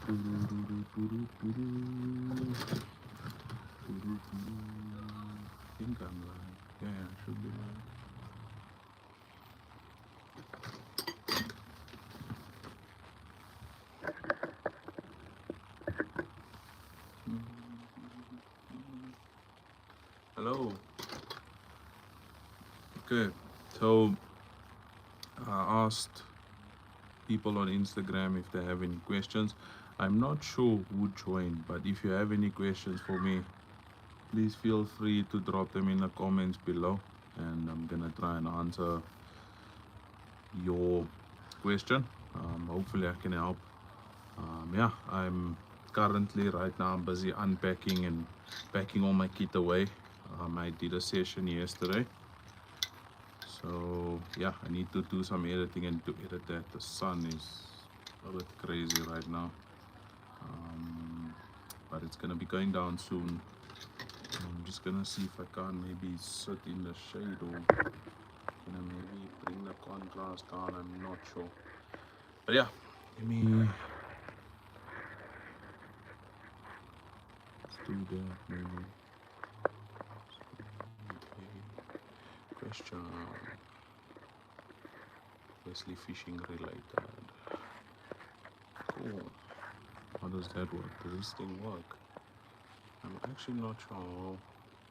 think I'm live. Yeah, I should be live. Hello. Okay, so I asked people on Instagram if they have any questions. I'm not sure who joined, but if you have any questions for me, please feel free to drop them in the comments below, and I'm gonna try and answer your question. Hopefully I can help. Yeah, I'm currently right now I'm busy unpacking and packing all my kit away. I did a session yesterday, so yeah, I need to do some editing and to edit that. The sun is a bit crazy right now, but it's gonna be going down soon. I'm just gonna see if I can maybe sit in the shade or maybe bring the contrast down. I'm not sure, but yeah, let me do that maybe. Okay. Question. Obviously fishing related. Cool. How does that work? Does this thing work? I'm actually not sure how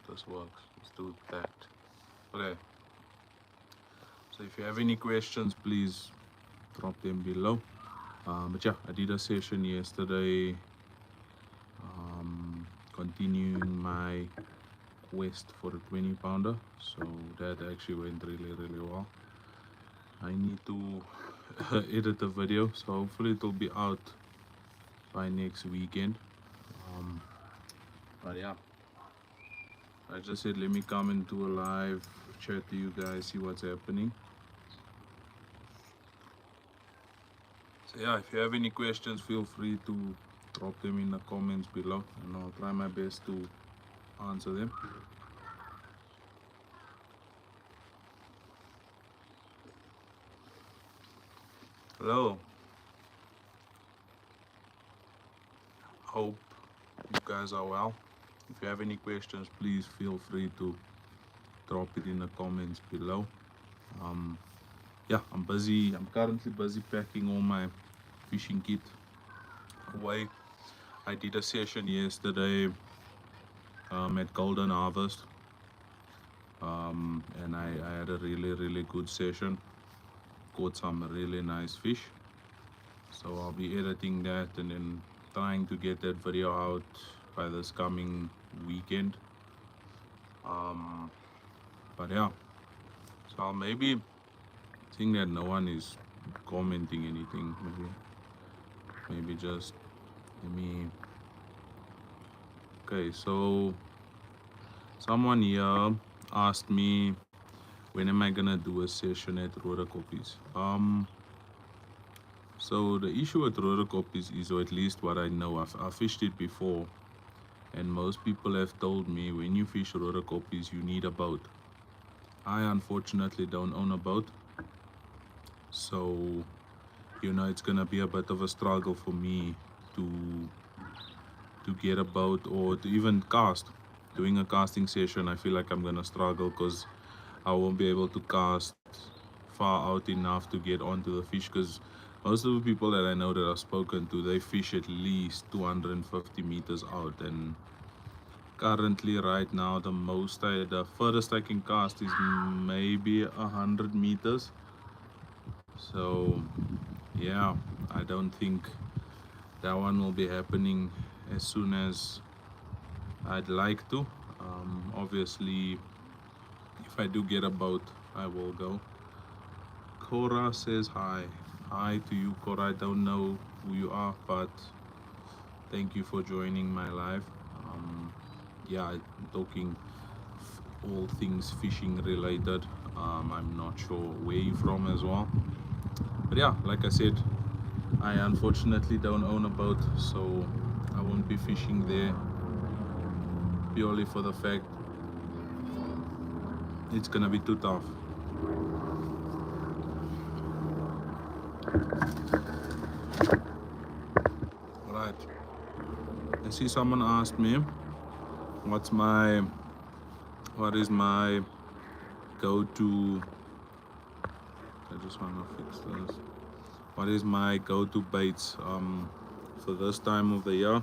this works. Let's do that. Okay. So if you have any questions, please drop them below. But yeah, I did a session yesterday, continuing my quest for a 20 pounder. So that actually went really well. I need to edit the video, so hopefully it will be out by next weekend. But yeah, I just said let me come into a live chat to you guys, see what's happening. So yeah, if you have any questions, feel free to drop them in the comments below, and I'll try my best to answer them. Hello. Hope you guys are well. If you have any questions, please feel free to drop it in the comments below. Yeah, I'm currently busy packing all my fishing kit away. I did a session yesterday at Golden Harvest, and I had a really good session. Caught some really nice fish, so I'll be editing that and then trying to get that video out by this coming weekend. But yeah, so I'll maybe think that no one is commenting anything. Maybe just let me. Okay, so someone here asked me when am I gonna do a session at Roda Copies. So the issue with Roda Copies is, or at least what I know, I've fished it before, and most people have told me when you fish Roda Copies you need a boat. I unfortunately don't own a boat, so it's gonna be a bit of a struggle for me to get a boat or to even cast. Doing a casting session, I feel like I'm gonna struggle because I won't be able to cast far out enough to get onto the fish, because most of the people that I know that I've spoken to, they fish at least 250 meters out, and currently right now the furthest I can cast is maybe 100 meters. So yeah, I don't think that one will be happening as soon as I'd like to. Obviously, if I do get a boat, I will go. Cora says hi. Hi to you, Cora. I don't know who you are, but thank you for joining my live. Yeah, I'm talking all things fishing related. I'm not sure where you're from as well. But yeah, like I said, I unfortunately don't own a boat, so I won't be fishing there, purely for the fact it's gonna be too tough. Right, see, someone asked me what is my go-to. I just want to fix this. What is my go-to baits for this time of the year?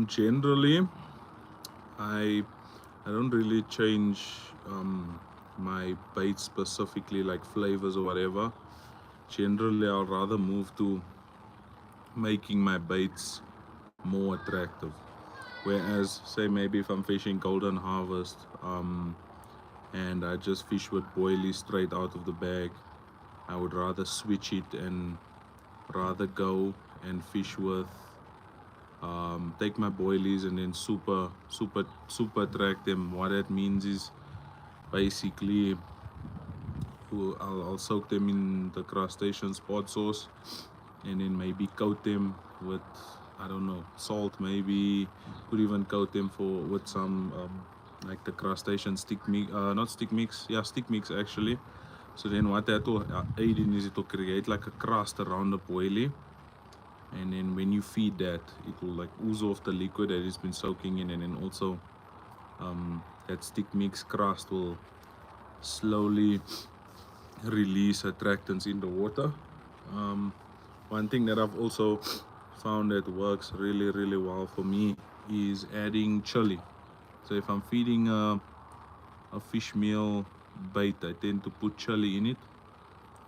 Generally, I don't really change my baits specifically, like flavors or whatever. Generally, I'll rather move to making my baits more attractive. Whereas, say maybe if I'm fishing golden harvest, and I just fish with boilies straight out of the bag, I would rather switch it and rather go and fish with take my boilies and then super attract them. What that means is basically I'll soak them in the crustacean spot sauce and then maybe coat them with, I don't know, salt. Maybe could even coat them with some like the crustacean stick mix, not stick mix, yeah, stick mix actually. So then what that will aid in is it will create like a crust around the boilie, and then when you feed that, it will like ooze off the liquid that it's been soaking in, and then also that stick mix crust will slowly release attractants in the water. One thing that I've also found that works really well for me is adding chili. So if I'm feeding a fish meal bait, I tend to put chili in it,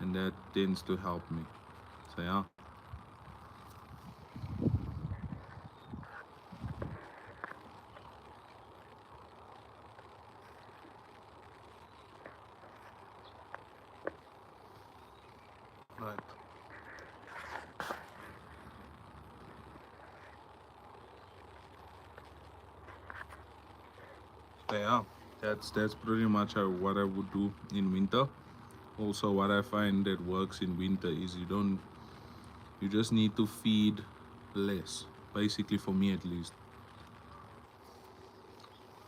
and that tends to help me. So yeah. Right. So yeah, that's pretty much what I would do in winter. Also, what I find that works in winter is you just need to feed less. Basically, for me at least.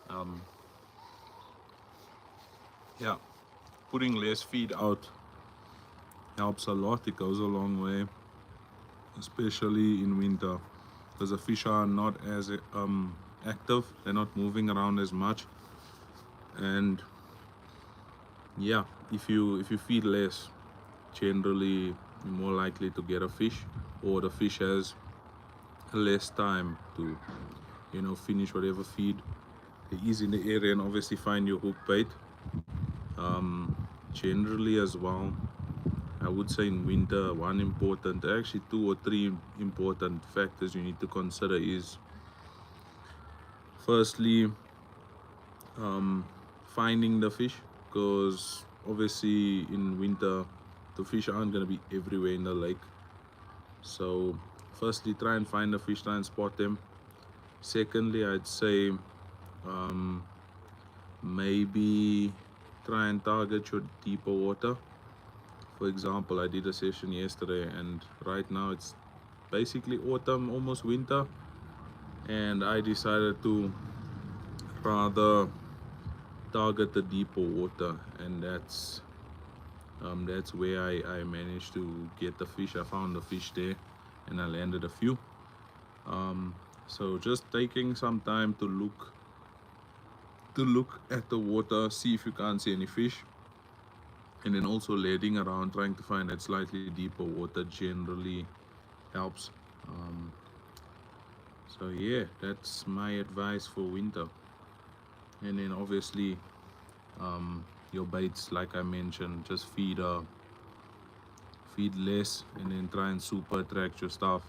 Um, yeah, putting less feed out helps a lot. It goes a long way, especially in winter, because the fish are not as active. They're not moving around as much, and yeah, if you feed less, generally you're more likely to get a fish, or the fish has less time to finish whatever feed there is in the area and obviously find your hook bait. Generally as well, I would say in winter, one important, actually two or three important factors you need to consider is, firstly, finding the fish, because obviously in winter the fish aren't going to be everywhere in the lake. So firstly, try and find the fish, try and spot them. Secondly, I'd say maybe try and target your deeper water. For example, I did a session yesterday, and right now it's basically autumn, almost winter, and I decided to rather target the deeper water, and that's where I managed to get the fish. I found the fish there, and I landed a few. So just taking some time to look at the water, see if you can't see any fish, and then also lading around trying to find that slightly deeper water generally helps. Um, so yeah, that's my advice for winter. And then obviously your baits, like I mentioned, just feed less and then try and super attract your stuff.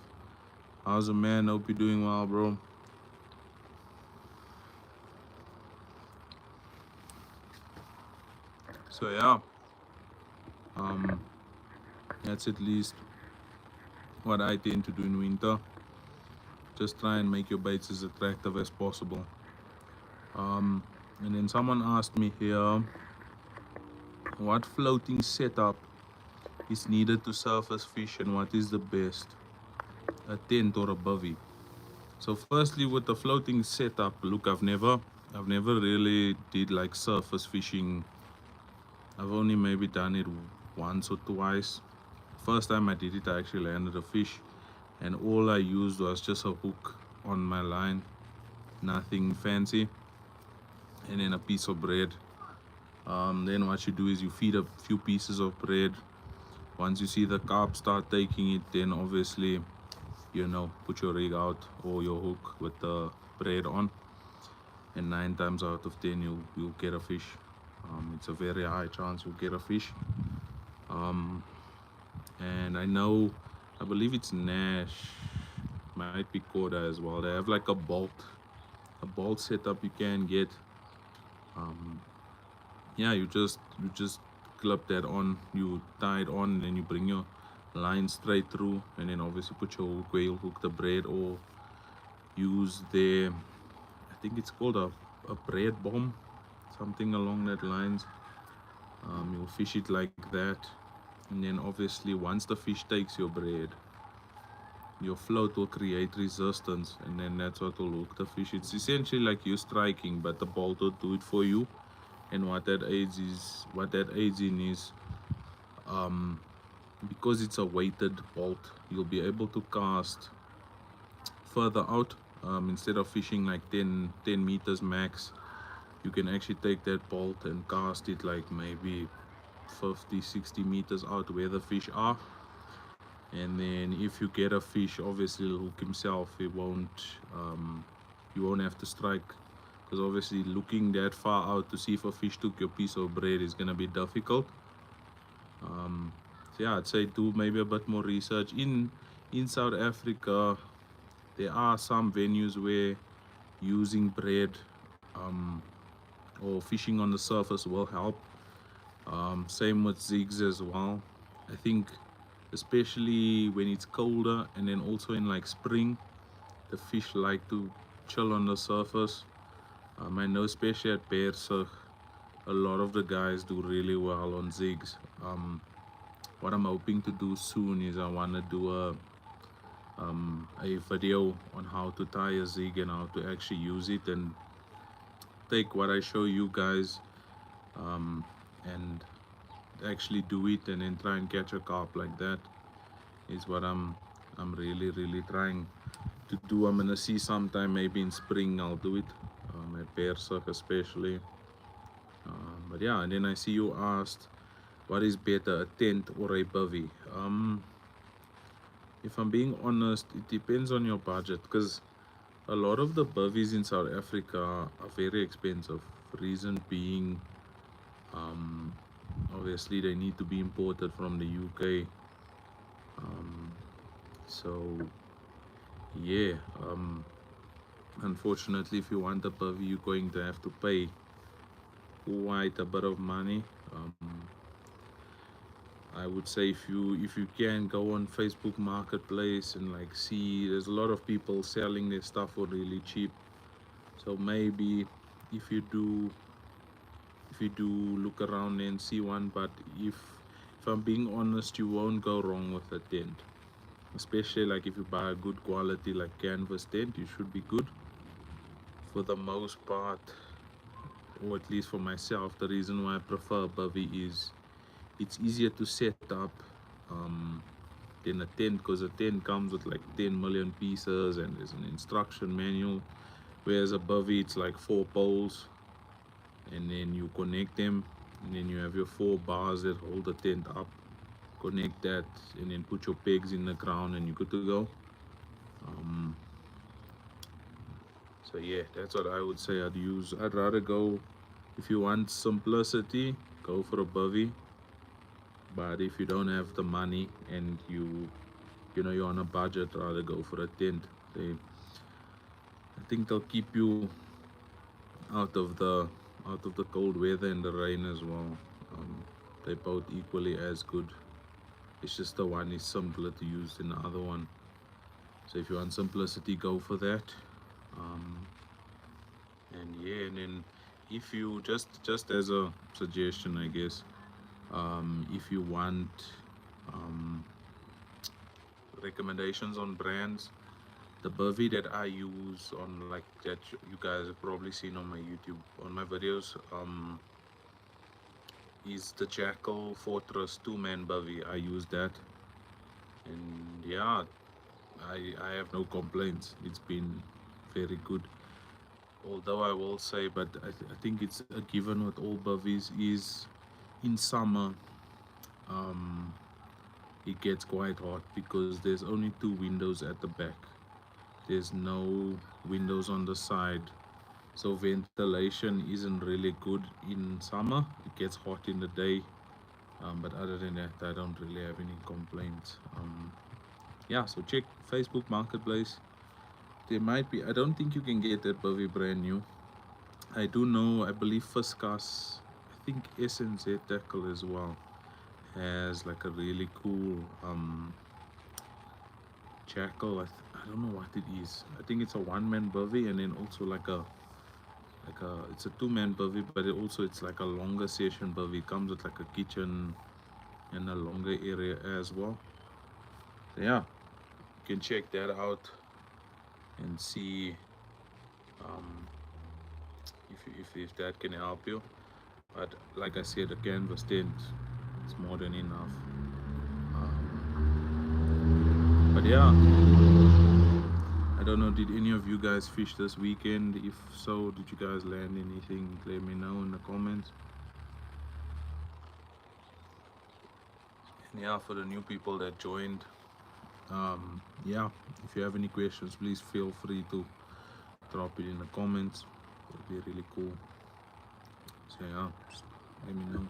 How's it, man? Hope you're doing well, bro. So yeah, um, that's at least what I tend to do in winter. Just try and make your baits as attractive as possible. And then someone asked me here, what floating setup is needed to surface fish, and what is the best, a tent or a bivvy? So firstly, with the floating setup, look, I've never really did like surface fishing. I've only maybe done it once or twice. First time I did it, I actually landed a fish, and all I used was just a hook on my line, nothing fancy, and then a piece of bread. Then what you do is you feed a few pieces of bread. Once you see the carp start taking it, then obviously, put your rig out or your hook with the bread on, and 9 times out of 10 you'll get a fish. It's a very high chance you'll get a fish. Um, and I believe it's Nash, might be Koda as well. They have like a bolt setup you can get. Um, yeah, you just clip that on, you tie it on, and then you bring your line straight through, and then obviously put your hook where you'll hook the bread, or use I think it's called a bread bomb, something along that lines. You'll fish it like that, and then obviously once the fish takes your bread, your float will create resistance, and then that's what will hook the fish. It's essentially like you striking, but the bolt will do it for you. And what that aids in is, um, because it's a weighted bolt, you'll be able to cast further out. Instead of fishing like 10 meters max, you can actually take that bolt and cast it like maybe 50-60 meters out where the fish are. And then if you get a fish, obviously he'll hook himself. You won't have to strike, because obviously looking that far out to see if a fish took your piece of bread is gonna be difficult. So yeah, I'd say do maybe a bit more research. In South Africa, there are some venues where using bread, or fishing on the surface will help. Same with zigs as well. I think especially when it's colder, and then also in like spring, the fish like to chill on the surface. I know especially at Beersig, a lot of the guys do really well on zigs. What I'm hoping to do soon is I want to do a video on how to tie a zig and how to actually use it, and take what I show you guys, and actually do it, and then try and catch a carp like that. Is what I'm really trying to do. I'm gonna see sometime maybe in spring I'll do it, at Beersig especially. But yeah, and then I see you asked, what is better, a tent or a bivvy? If I'm being honest, it depends on your budget, because a lot of the bivvies in South Africa are very expensive. Reason being, um, obviously they need to be imported from the UK. So yeah, unfortunately, if you want a bivvy, you're going to have to pay quite a bit of money. I would say if you can go on Facebook Marketplace and like see, there's a lot of people selling their stuff for really cheap. So maybe if you do if you do look around and see one, but if I'm being honest, you won't go wrong with a tent. Especially like if you buy a good quality like canvas tent, you should be good. For the most part, or at least for myself, the reason why I prefer bivvy is it's easier to set up, um, than a tent, because a tent comes with like 10 million pieces and there's an instruction manual, whereas a bivvy, it's like 4 poles, and then you connect them, and then you have your 4 bars that hold the tent up. Connect that, and then put your pegs in the ground, and you're good to go. um, so yeah, that's what I would say I'd rather go. If you want simplicity, go for a bivvy. But if you don't have the money and you're on a budget, rather go for a tent. I think they'll keep you out of the cold weather and the rain as well. They both equally as good. It's just the one is simpler to use than the other one. So if you want simplicity, go for that. Um, and yeah, and then if you just as a suggestion, I guess, if you want, um, recommendations on brands, the bivvy that I use on, like, that you guys have probably seen on my YouTube, on my videos, is the Jackal Fortress 2-man bivvy. I use that, and yeah, I have no complaints. It's been very good. Although I will say, but I think it's a given with all bubbies is in summer, um, it gets quite hot because there's only two windows at the back. There's no windows on the side, so ventilation isn't really good in summer. It gets hot in the day, but other than that, I don't really have any complaints. Yeah, so check Facebook Marketplace. There might be. I don't think you can get that Bovie brand new. I do know. I believe Fiskas. I think SNZ Tackle as well has like a really cool jackal. I don't know what it is. I think it's a one-man bovie and then also like a it's a two-man bovie, but it's like a longer session bovie. It comes with like a kitchen and a longer area as well. So yeah, you can check that out and see um, if that can help you. But like I said, a canvas tent is more than enough. But yeah, I don't know. Did any of you guys fish this weekend? If so, did you guys land anything? Let me know in the comments. And yeah, for the new people that joined, yeah, if you have any questions, please feel free to drop it in the comments. It'll be really cool. So yeah, just let me know.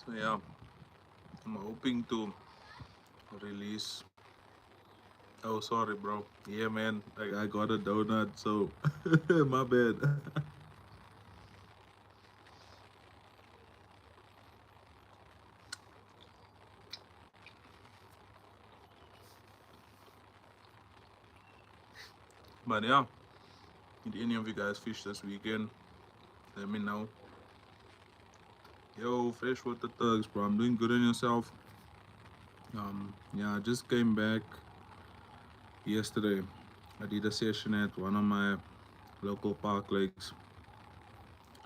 So yeah, I'm hoping to release. Oh, sorry, bro. Yeah, man, I got a donut, so my bad. But yeah, did any of you guys fish this weekend? Let me know. Yo, freshwater thugs, bro. I'm doing good on yourself. Yeah, I just came back yesterday. I did a session at one of my local park lakes.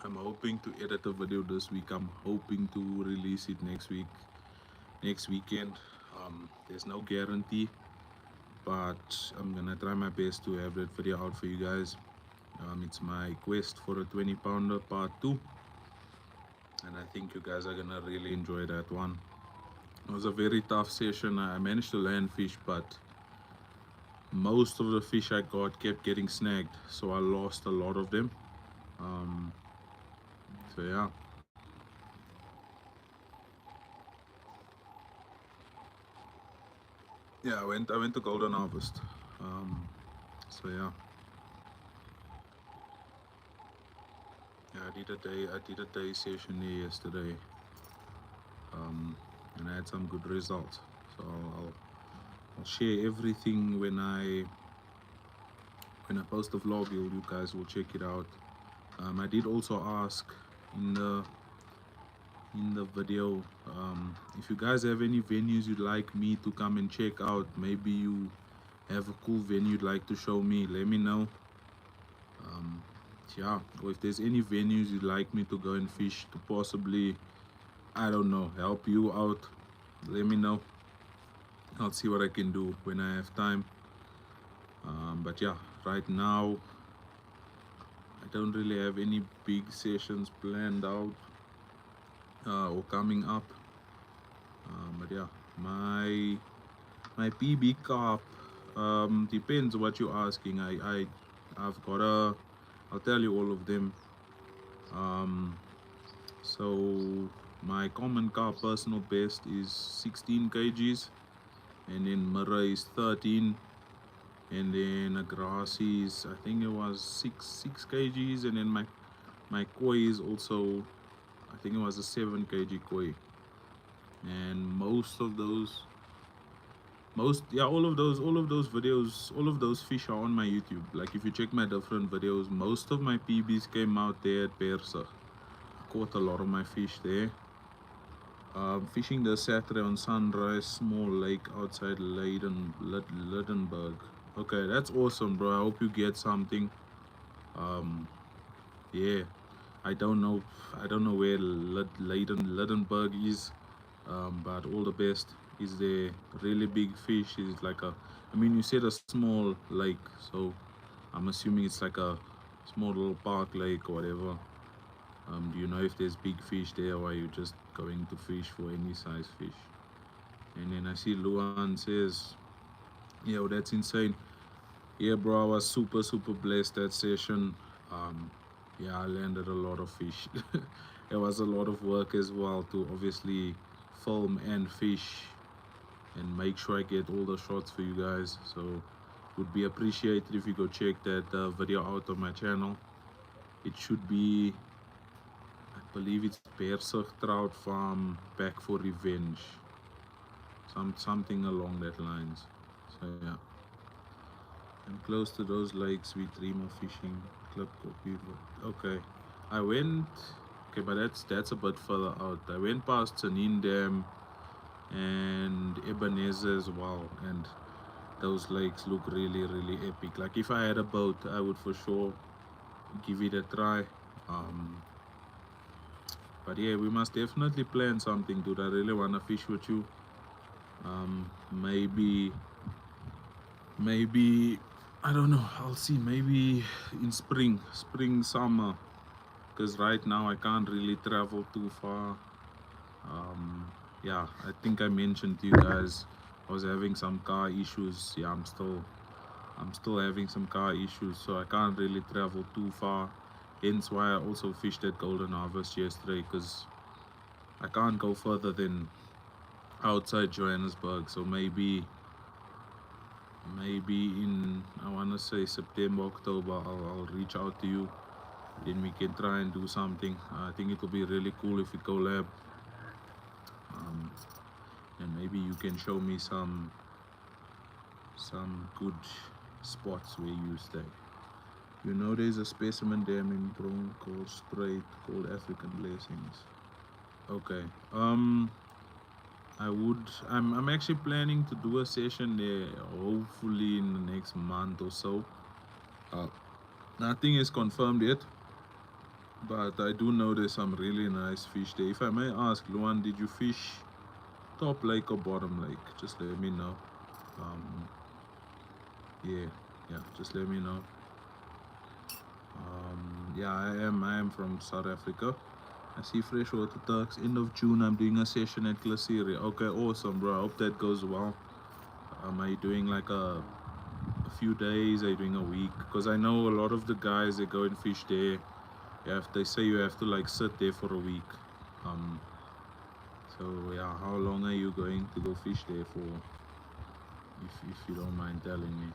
I'm hoping to edit a video this week. I'm hoping to release it next weekend. There's no guarantee, but I'm gonna try my best to have that video out for you guys. It's my quest for a 20 pounder part 2, and I think you guys are gonna really enjoy that one. It was a very tough session. I managed to land fish, but most of the fish I got kept getting snagged, so I lost a lot of them. Um, so yeah, I went to Golden Harvest. Um, so yeah, I did a day session there yesterday, and I had some good results. So I'll share everything when I post the vlog. You guys will check it out. I did also ask in the video, if you guys have any venues you'd like me to come and check out. Maybe you have a cool venue you'd like to show me, let me know. um, yeah, or if there's any venues you'd like me to go and fish to possibly, I don't know, help you out, let me know. I'll see what I can do when I have time. But yeah, right now I don't really have any big sessions planned out or coming up. But yeah, my PB carp, depends what you're asking. I've got I'll tell you all of them. Um, so my common carp personal best is 16 kgs. and then Murra is 13, and then a grassy is, I think it was 6 kgs, and then my koi is also, I think it was a 7 kg koi. And all of those videos, all of those fish are on my YouTube. Like if you check my different videos, most of my PBs came out there at Persa. I caught a lot of my fish there. Fishing the Saturday on Sunrise, small lake outside Lydenburg. Okay, that's awesome, bro. I hope you get something. Yeah, I don't know, where Lydenburg is, but all the best. Is there really big fish? Is it like a? I mean, you said a small lake, so I'm assuming it's like a small little park lake or whatever. Do you know if there's big fish there, or are you just going to fish for any size fish? And then I see Luan says, "Yo, that's insane." Yeah, bro, I was super blessed that session. Um, yeah, I landed a lot of fish. It was a lot of work as well to obviously film and fish and make sure I get all the shots for you guys. So would be appreciated if you go check that video out on my channel. It should be, I believe it's Persig Trout Farm Back for Revenge. Something along that lines. So yeah. And close to those lakes we dream of fishing. Club copy. Okay. I went, okay, but that's a bit further out. I went past Sanin Dam and Ebenezer as well, and those lakes look really epic. Like if I had a boat, I would for sure give it a try. Um, but yeah, we must definitely plan something, dude. I really wanna fish with you. Maybe I don't know. I'll see. Maybe in summer, because right now I can't really travel too far. Yeah, I think I mentioned to you guys I was having some car issues. Yeah, I'm still having some car issues, so I can't really travel too far. Hence why I also fished at Golden Harvest yesterday, because I can't go further than outside Johannesburg. So maybe in, I want to say September, October, I'll reach out to you. Then we can try and do something. I think it will be really cool if we collab. Um, and maybe you can show me some good spots where you stay. You know, there's a specimen dam in Bronco Strait called African Blessings. Okay. I'm actually planning to do a session there, hopefully in the next month or so. Uh, Nothing is confirmed yet, but I do know there's some really nice fish there. If I may ask, Luan, did you fish top lake or bottom lake? Just let me know. Um, yeah, just let me know. Yeah, I am from South Africa. I see freshwater ducks. End of June, I'm doing a session at Glacieri. Okay, awesome, bro. I hope that goes well. Are you doing like a few days? Are you doing a week? Because I know a lot of the guys they go and fish there. They say you have to like sit there for a week. So yeah, how long are you going to go fish there for? If you don't mind telling me.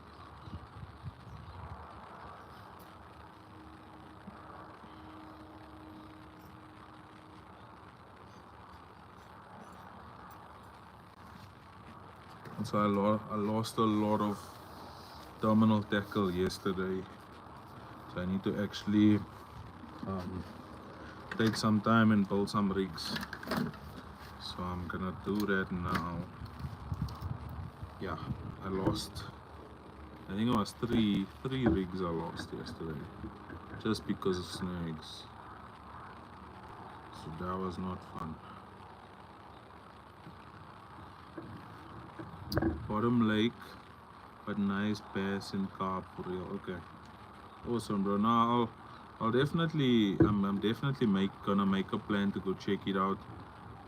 So I lost a lot of terminal tackle yesterday. So I need to actually take some time and build some rigs. So I'm gonna do that now. Yeah, I lost, I think it was three rigs I lost yesterday, just because of snags. So that was not fun. Bottom lake, but nice bass and carp for real. Okay, awesome, bro. Now I'll definitely, I'm definitely gonna make a plan to go check it out.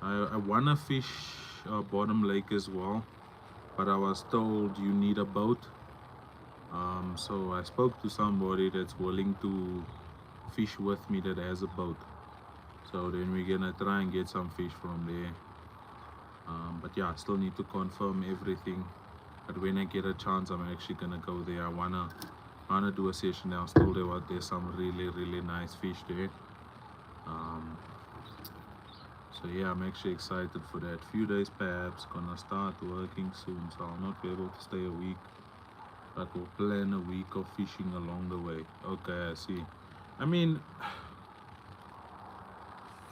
I wanna fish bottom lake as well, but I was told you need a boat. So I spoke to somebody that's willing to fish with me that has a boat. So then we're gonna try and get some fish from there. But yeah, I still need to confirm everything. But when I get a chance, I'm actually gonna go there. I wanna do a session there. I was told there's some really nice fish there. Um, so yeah, I'm actually excited for that. Few days perhaps, gonna start working soon, so I'll not be able to stay a week. But we'll plan a week of fishing along the way. Okay, I see. I mean,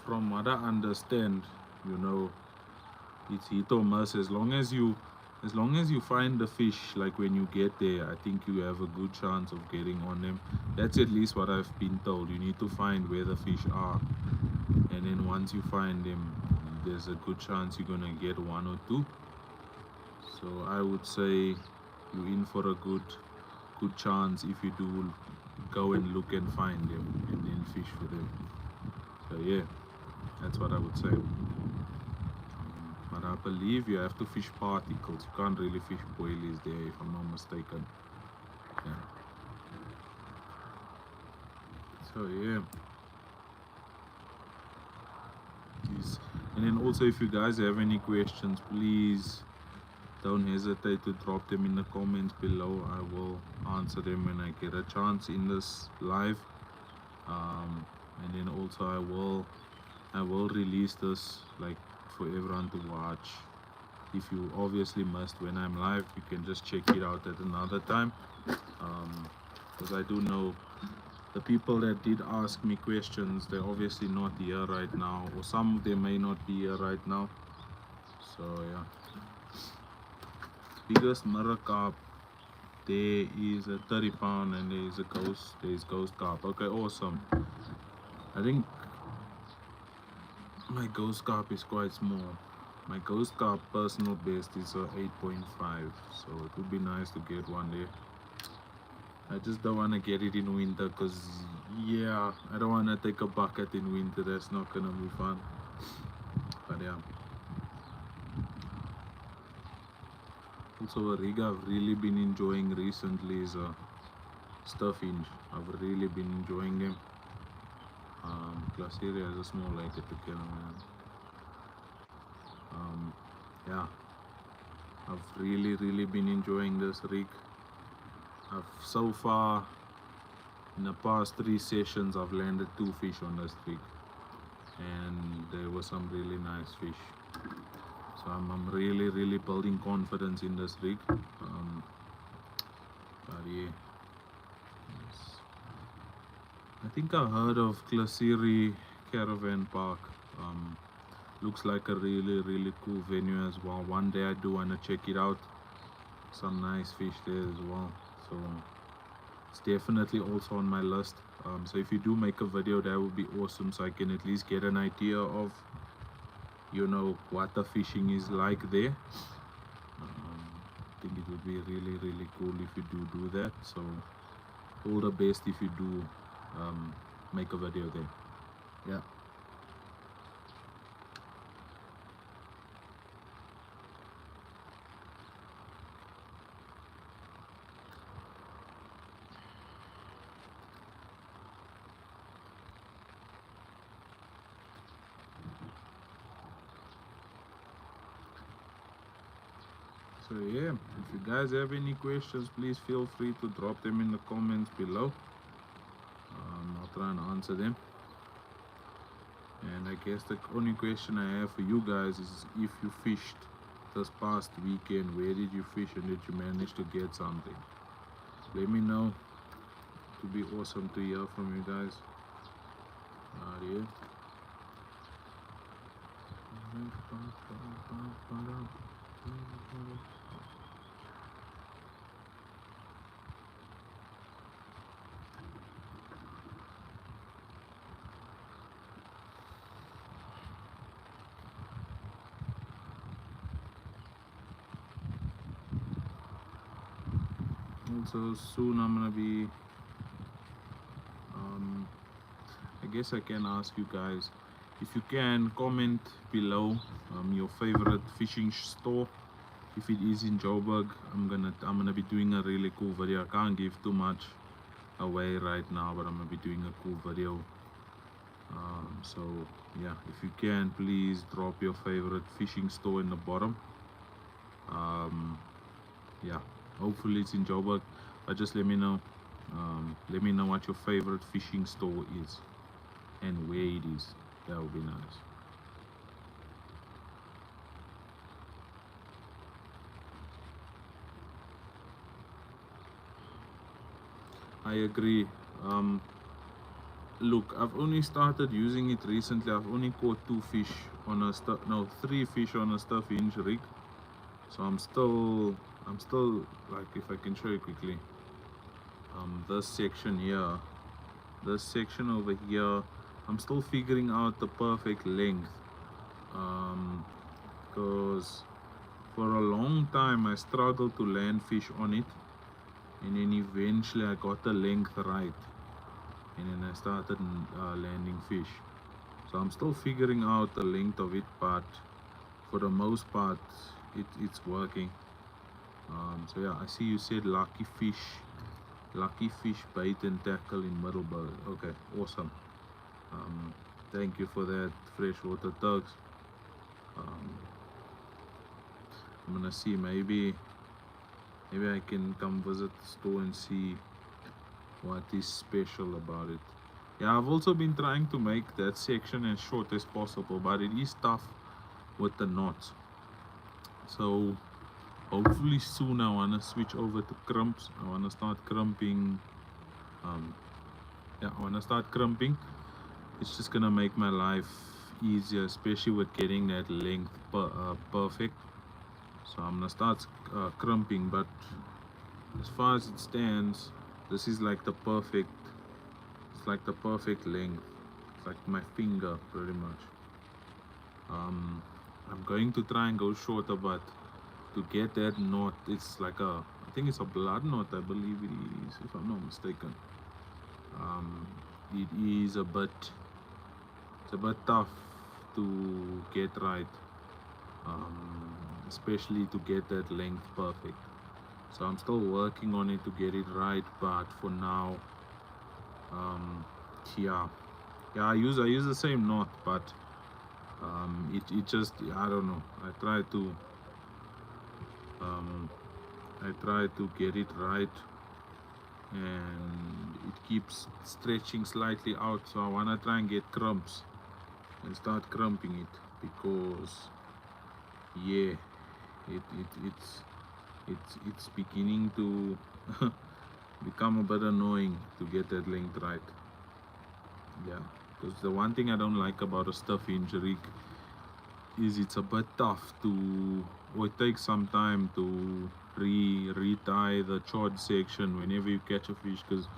from what I understand, you know, it's hit or miss. As long as you find the fish, like when you get there, I think you have a good chance of getting on them. That's at least what I've been told. You need to find where the fish are, and then once you find them, there's a good chance you're gonna get one or two. So I would say you're in for a good chance if you do go and look and find them and then fish for them. So yeah, that's what I would say. But I believe you have to fish particles. You can't really fish boilies there, if I'm not mistaken. Yeah. So yeah. Yes. And then also, if you guys have any questions, please don't hesitate to drop them in the comments below. I will answer them when I get a chance in this live. And then also I will release this like for everyone to watch. If you obviously missed when I'm live, you can just check it out at another time. Because I do know the people that did ask me questions, they're obviously not here right now, or some of them may not be here right now. So yeah, biggest mirror carp, there is a 30 pound and there's ghost carp. Okay, awesome. I think my ghost carp is quite small. My ghost carp personal best is a 8.5, so it would be nice to get one there. I just don't want to get it in winter because, yeah, I don't want to take a bucket in winter. That's not going to be fun. But yeah. Also, a rig I've really been enjoying recently is a Stuffinge. I've really been enjoying them. Glacier has a small lake at the man. Yeah, I've really been enjoying this rig. So far, in the past 3 sessions, I've landed 2 fish on this rig, and there were some really nice fish. So I'm really building confidence in this rig. But yeah, yes. I think I heard of Klasiri Caravan Park. Looks like a really cool venue as well. One day I do want to check it out. Some nice fish there as well. So it's definitely also on my list. So if you do make a video, that would be awesome, so I can at least get an idea of, you know, what the fishing is like there. I think it would be really cool if you do that. So all the best if you do make a video there. Yeah. So yeah, if you guys have any questions, please feel free to drop them in the comments below. I'll try and answer them. And I guess the only question I have for you guys is, if you fished this past weekend, where did you fish and did you manage to get something? Let me know. It would be awesome to hear from you guys. Yeah. Also soon I'm gonna be I guess I can ask you guys if you can comment below your favorite fishing store. If it is in Joburg, I'm gonna be doing a really cool video. I can't give too much away right now, but I'm gonna be doing a cool video So yeah, if you can, please drop your favorite fishing store in the bottom. um, yeah, hopefully it's in Joburg, but just let me know. Let me know what your favorite fishing store is and where it is. That would be nice. I agree. um, Look, I've only started using it recently. I've only caught two fish on a no, three fish on a stuff inch rig. So I'm still like, if I can show you quickly, this section here, this section over here, I'm still figuring out the perfect length. Because for a long time I struggled to land fish on it, and then eventually I got the length right, and then I started landing fish. So I'm still figuring out the length of it, but for the most part, it's working. So yeah, I see you said lucky fish bait and tackle in Middleburg. Okay, awesome. Um, Thank you for that, freshwater tugs. Um, I'm gonna see, maybe I can come visit the store and see what is special about it. Yeah, I've also been trying to make that section as short as possible, but it is tough with the knots. So hopefully soon I wanna switch over to crimps. I wanna start crimping. Um, yeah, I wanna start crimping. It's just gonna make my life easier, especially with getting that length perfect. So I'm gonna start crimping, but as far as it stands, this is like the perfect. It's like the perfect length. It's like my finger, pretty much. Um, I'm going to try and go shorter, but to get that knot, it's like I think it's a blood knot, I believe it is, if I'm not mistaken. Um, it is it's a bit tough to get right, especially to get that length perfect. So I'm still working on it to get it right, but for now, um, yeah, yeah, I use the same knot, but it just, I don't know. Um, I try to get it right, and it keeps stretching slightly out. So I wanna try and get crimps and start crumping it, because yeah, it's beginning to become a bit annoying to get that length right. Yeah, because the one thing I don't like about a stuff injury is it's a bit tough to, or it takes some time to retie the chord section whenever you catch a fish, because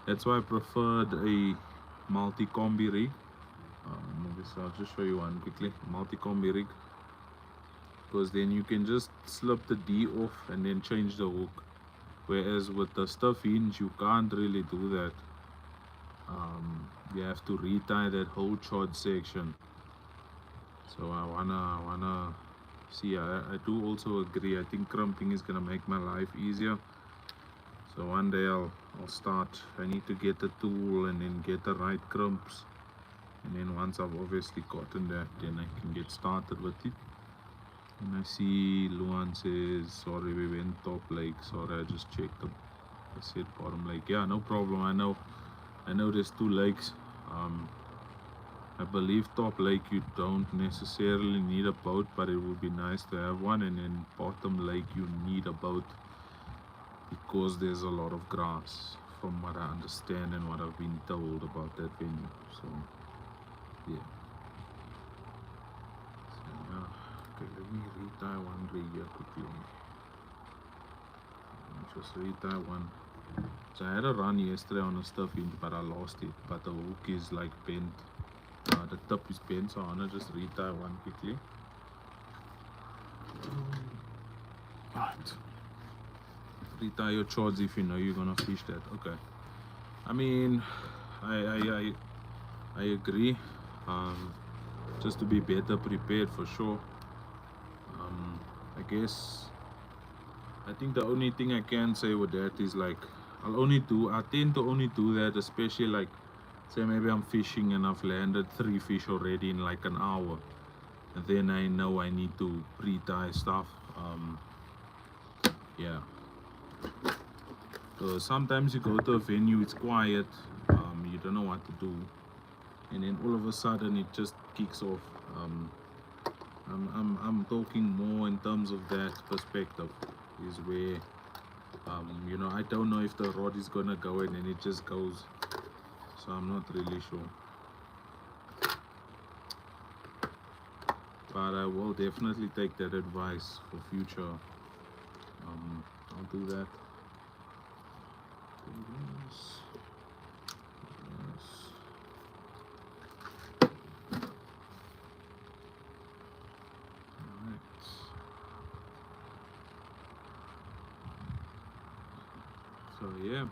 that's why I preferred a multi-combi rig. I'll just show you one quickly. Multi-combi rig, because then you can just slip the D off and then change the hook. Whereas with the stuff hinge, you can't really do that. You have to retie that whole chord section. So I wanna see. I do also agree. I think crumping is gonna make my life easier. So one day I'll start. I need to get the tool and then get the right crimps. And then once I've obviously gotten that, then I can get started with it. And I see Luan says, sorry, we went top lake. Sorry, I just checked them. I said bottom lake. Yeah, no problem. I know there's two lakes. Um, I believe top lake you don't necessarily need a boat, but it would be nice to have one. And then bottom lake you need a boat because there's a lot of grass, from what I understand and what I've been told about that venue. So yeah. Okay, let me retie one rig here quickly. Just retie one. So I had a run yesterday on a stuff in, but I lost it. But the hook is like bent. The tip is bent, so I'm gonna just retie one quickly. Right. Retie your chods if you know you're gonna fish that. Okay. I mean, I agree. Just to be better prepared for sure. I guess I think the only thing I can say with that is like I tend to only do that, especially like Say maybe I'm fishing and I've landed 3 fish already in like an hour. And then I know I need to pre-tie stuff. Yeah. So sometimes you go to a venue, it's quiet, you don't know what to do, and then all of a sudden it just kicks off. I'm talking more in terms of that perspective, is where I don't know if the rod is gonna go in and it just goes. So I'm not really sure. But I will definitely take that advice for future. I'll do that. Yes. Yes. Alright. So yeah.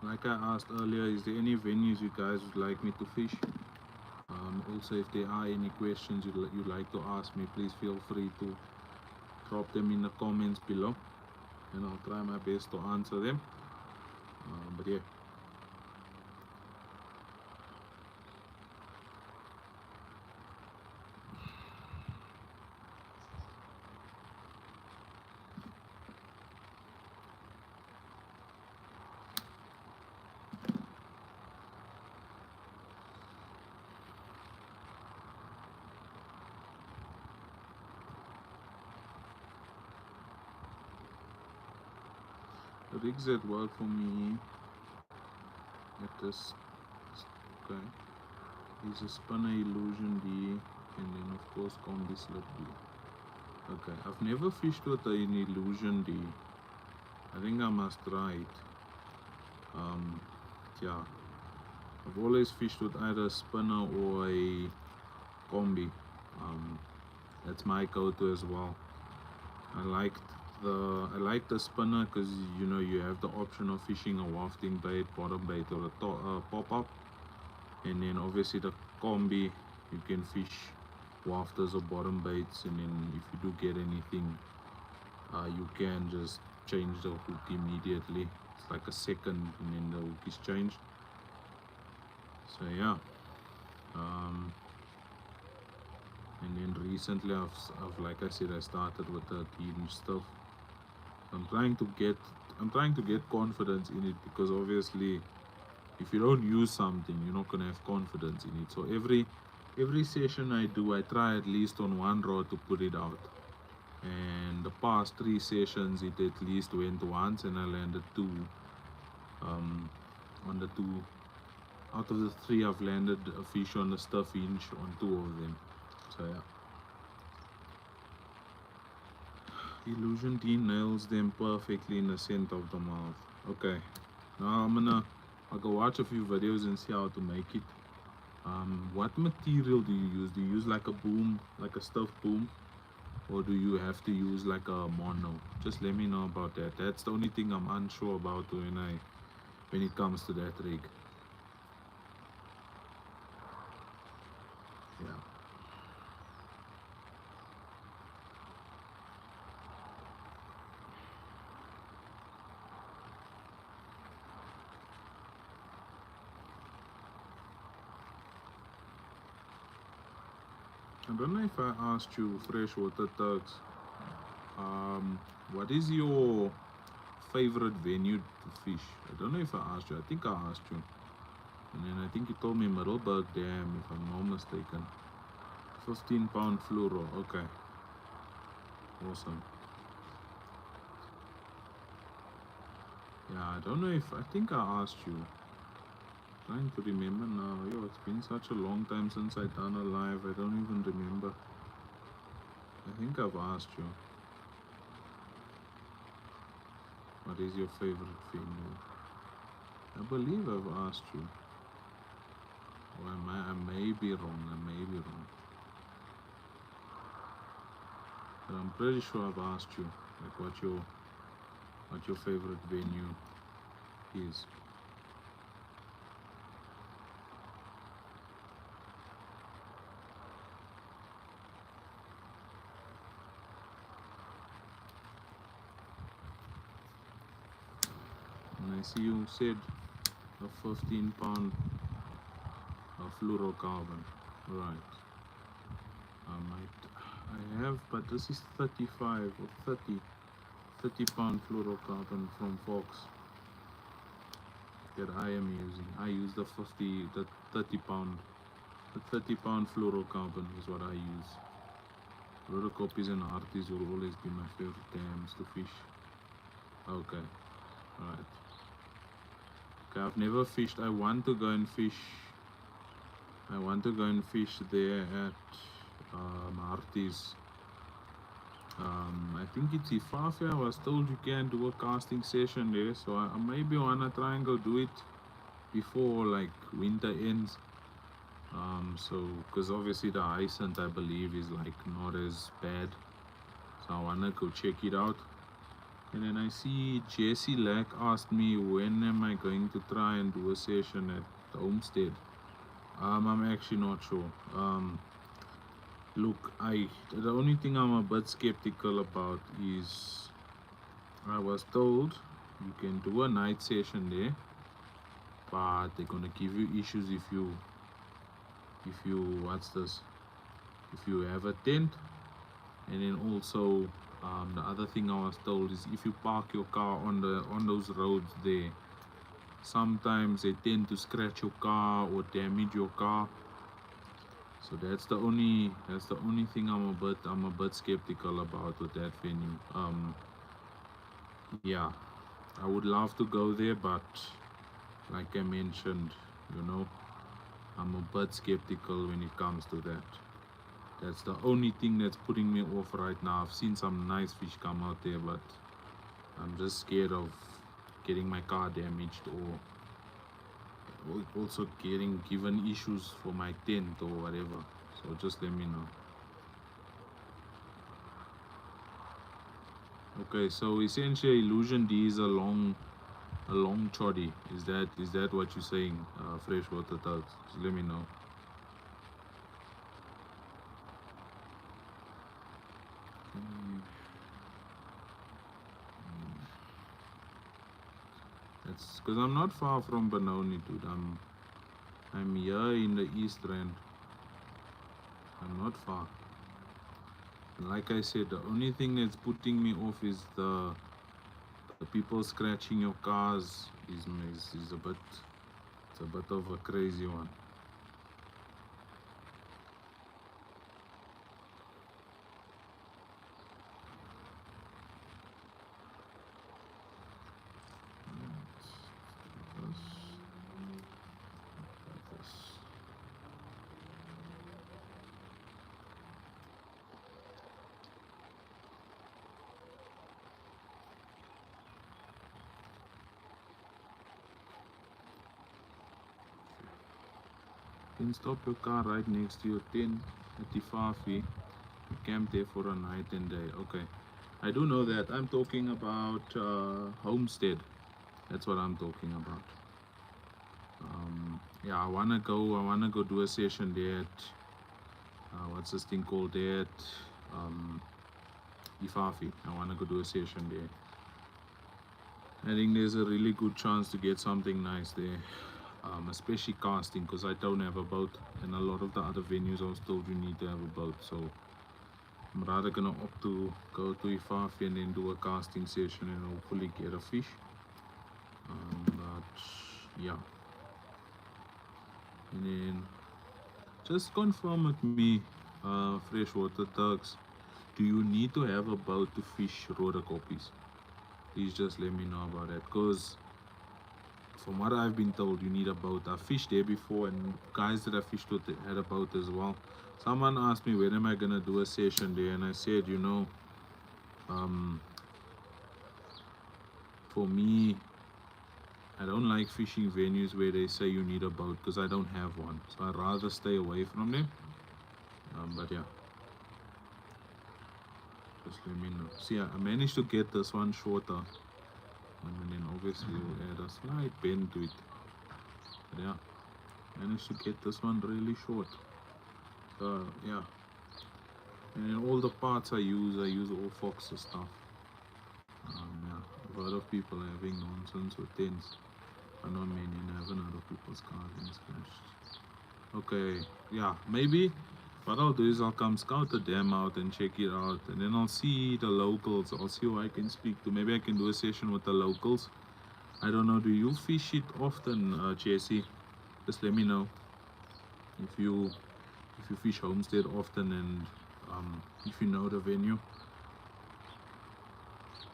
Like I asked earlier, is there any venues you guys would like me to fish? Also, if there are any questions you'd like to ask me, please feel free to drop them in the comments below, and I'll try my best to answer them. But yeah. The rigs that work for me at this, okay, is a Spinner Illusion D, and then of course Combi Slip D. Okay, I've never fished with an Illusion D. I think I must try it. Yeah, I've always fished with either a spinner or a combi. That's my go-to as well. I liked I like the spinner because you have the option of fishing a wafting bait, bottom bait, or a pop-up, and then obviously the combi you can fish wafters or bottom baits, and then if you do get anything, you can just change the hook immediately. It's like a second, and then the hook is changed. So yeah. And then recently I've like I said, I started with the teen stuff. I'm trying to get confidence in it, because obviously if you don't use something, you're not gonna have confidence in it. So every session I do, I try at least on one rod to put it out. And the past 3 sessions it at least went once, and I landed 2. On the 2 out of the 3, I've landed a fish on the stuff hinge on 2 of them. So yeah. Illusion D nails them perfectly in the center of the mouth. Okay, now I'll go watch a few videos and see how to make it. What material do you use? Do you use like a boom, like a stuffed boom, or do you have to use like a mono? Just let me know about that. That's the only thing I'm unsure about when it comes to that rig. Yeah. I don't know if I asked you, freshwater Turks, what is your favorite venue to fish? I don't know if I asked you. I think I asked you. And then I think you told me Middleburg Dam, if I'm not mistaken. 15-pound fluoro. Okay. Awesome. Yeah, I don't know if I think I asked you. Trying to remember now. Yo, it's been such a long time since I done a live. I don't even remember. I think I've asked you. What is your favorite venue? I believe I've asked you. Or I may be wrong. I may be wrong. But I'm pretty sure I've asked you, like, what your favorite venue is. And I see you said a 15-pound fluorocarbon. Right. I have, but this is 35 or 30 pound fluorocarbon from Fox that I am using. I use the 30 pound. The 30-pound fluorocarbon is what I use. Rhodocopies and arties will always be my favorite dams to fish. Okay, alright. Okay, I've never fished. I want to go and fish. I want to go and fish there at Arties. I think it's Ifafia. I was told you can do a casting session there, so I maybe wanna try and go do it before like winter ends. So because obviously the hyacinth I believe is like not as bad, so I wanna go check it out. And then I see Jesse Lack asked me when am I going to try and do a session at the homestead. I'm actually not sure. Look, the only thing I'm a bit skeptical about is I was told you can do a night session there, but they're gonna give you issues if you what's this if you have a tent. And then also the other thing I was told is if you park your car on those roads there, sometimes they tend to scratch your car or damage your car. So that's the only thing I'm a bit skeptical about with that venue. Yeah, I would love to go there, but like I mentioned, you know, I'm a bit skeptical when it comes to that. That's the only thing that's putting me off right now. I've seen some nice fish come out there, but I'm just scared of getting my car damaged or also getting given issues for my tent or whatever. So just let me know. Okay, so essentially Illusion D is a long choddy. Is that what you're saying? Freshwater thugs. Just let me know. Mm, That's because I'm not far from Benoni, dude. I'm here in the East Rand. I'm not far. And like I said, the only thing that's putting me off is the people scratching your cars is a bit of a crazy one. You can stop your car right next to your tent at the Fafi. You camp there for a night and day. Okay, I do know that. I'm talking about homestead. That's what I'm talking about. Yeah, I wanna go. I wanna go do a session there at what's this thing called there at Ifafi. I wanna go do a session there. I think there's a really good chance to get something nice there, especially casting because I don't have a boat, and a lot of the other venues I was told you need to have a boat. So I'm rather gonna opt to go to Ifafi and then do a casting session and hopefully get a fish. But yeah, and then just confirm with me, freshwater thugs. Do you need to have a boat to fish rotor copies? Please just let me know about that. Cause from what I've been told, you need a boat. I fished there before, and guys that I fished with had a boat as well. Someone asked me when am I gonna do a session there, and I said, um, for me, I don't like fishing venues where they say you need a boat because I don't have one. So I'd rather stay away from them. But yeah, just let me know. See, I managed to get this one shorter, and then obviously we'll add a slight bend to it. But yeah, managed to get this one really short. So yeah, and then all the parts I use all Fox's stuff. Yeah, a lot of people are having nonsense with tents. I know many and have other people's cars been scratched. Okay, yeah, maybe what I'll do is I'll come scout the dam out and check it out, and then I'll see the locals. I'll see who I can speak to. Maybe I can do a session with the locals. I don't know. Do you fish it often, Jesse? Just let me know if you fish Homestead often, and if you know the venue.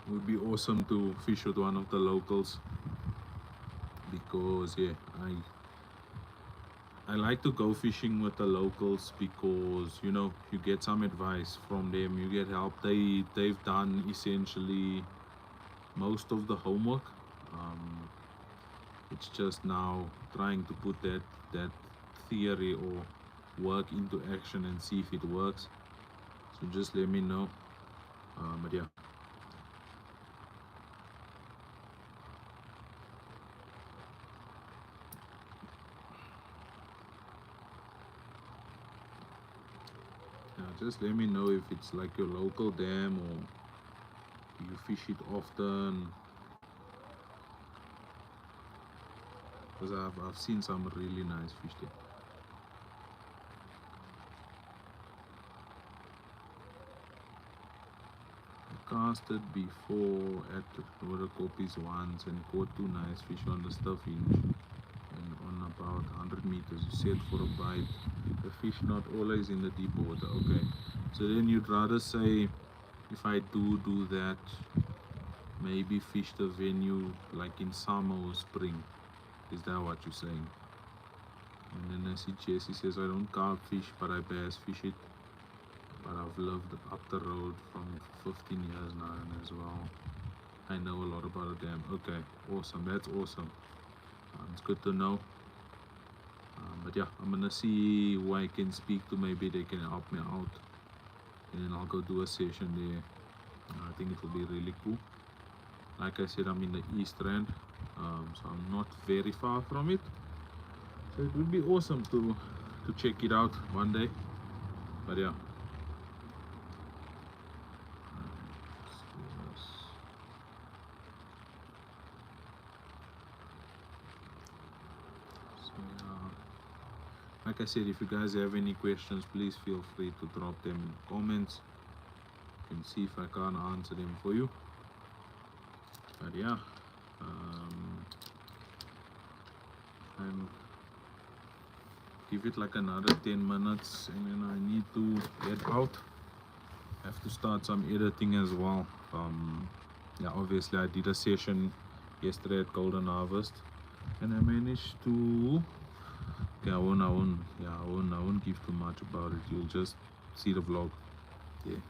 It would be awesome to fish with one of the locals because yeah, I like to go fishing with the locals because you get some advice from them, you get help. They've done essentially most of the homework. Um, it's just now trying to put that theory or work into action and see if it works. So just let me know. But yeah. Yeah, just let me know if it's like your local dam or you fish it often. Because I've seen some really nice fish there. I casted before at Water Copies once and caught two nice fish on the stuff inch and on about 100 meters. You said for a bite. The fish not always in the deep water. Okay. So then you'd rather say if I do that, maybe fish the venue like in summer or spring. Is that what you're saying? And then I see Jesse says I don't carp fish but I bass fish it. But I've lived up the road from 15 years now and as well. I know a lot about the dam. Okay, awesome. That's awesome. It's good to know. But yeah, I'm gonna see who I can speak to. Maybe they can help me out, and then I'll go do a session there. I think it will be really cool. Like I said, I'm in the East Rand, so I'm not very far from it. So it would be awesome to check it out one day. But yeah. Like I said, if you guys have any questions, please feel free to drop them in the comments and see if I can answer them for you. But yeah, I'm give it like another 10 minutes and then I need to get out. I have to start some editing as well. Yeah, obviously I did a session yesterday at Golden Harvest and I managed to I won't give too much about it. You'll just see the vlog. Yeah.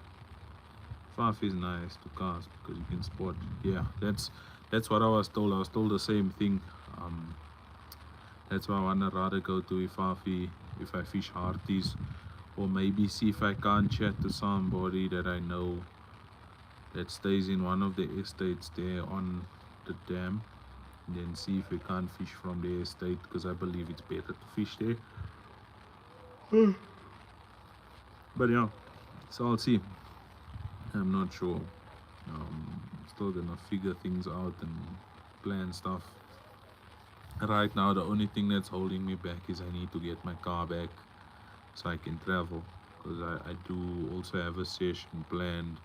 Faf is nice to cast because you can spot. Yeah, that's what I was told. I was told the same thing. That's why I wanna rather go to Ifafi if I fish Harties, or maybe see if I can't chat to somebody that I know that stays in one of the estates there on the dam, and then see if we can't fish from the estate because I believe it's better to fish there. But yeah, so I'll see. I'm not sure. Still gonna figure things out and plan stuff. Right now, the only thing that's holding me back is I need to get my car back so I can travel. Because I do also have a session planned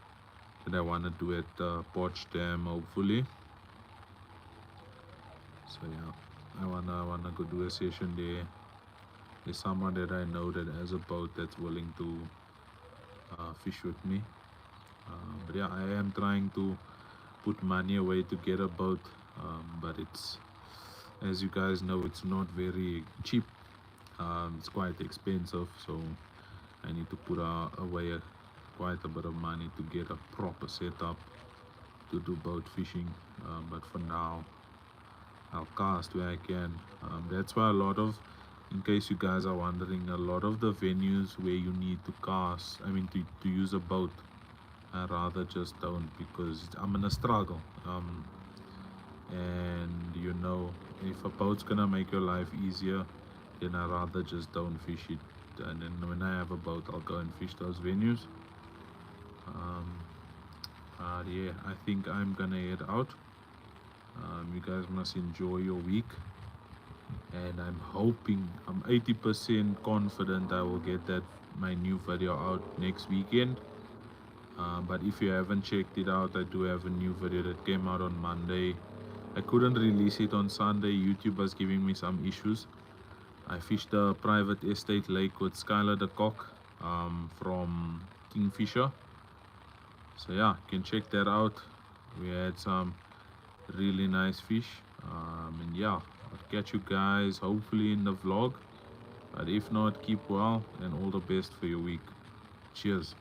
that I want to do at Potch Dam, hopefully. So yeah, I wanna go do a session there. There's someone that I know that has a boat that's willing to fish with me. But yeah, I am trying to put money away to get a boat, but it's, as you guys know, it's not very cheap. It's quite expensive, so I need to put away quite a bit of money to get a proper setup to do boat fishing. But for now, I'll cast where I can. That's why a lot of, in case you guys are wondering, a lot of the venues where you need to cast, I mean to use a boat, I rather just don't, because I'm gonna struggle. And if a boat's gonna make your life easier, then I rather just don't fish it. And then when I have a boat, I'll go and fish those venues. Yeah, I think I'm gonna head out. You guys must enjoy your week, and I'm 80% confident I will get that my new video out next weekend. But if you haven't checked it out, I do have a new video that came out on Monday. I couldn't release it on Sunday. YouTube was giving me some issues. I fished a private estate lake with Skylar the Cock from Kingfisher. So yeah, you can check that out. We had some really nice fish. And yeah, I'll catch you guys hopefully in the vlog. But if not, keep well and all the best for your week. Cheers.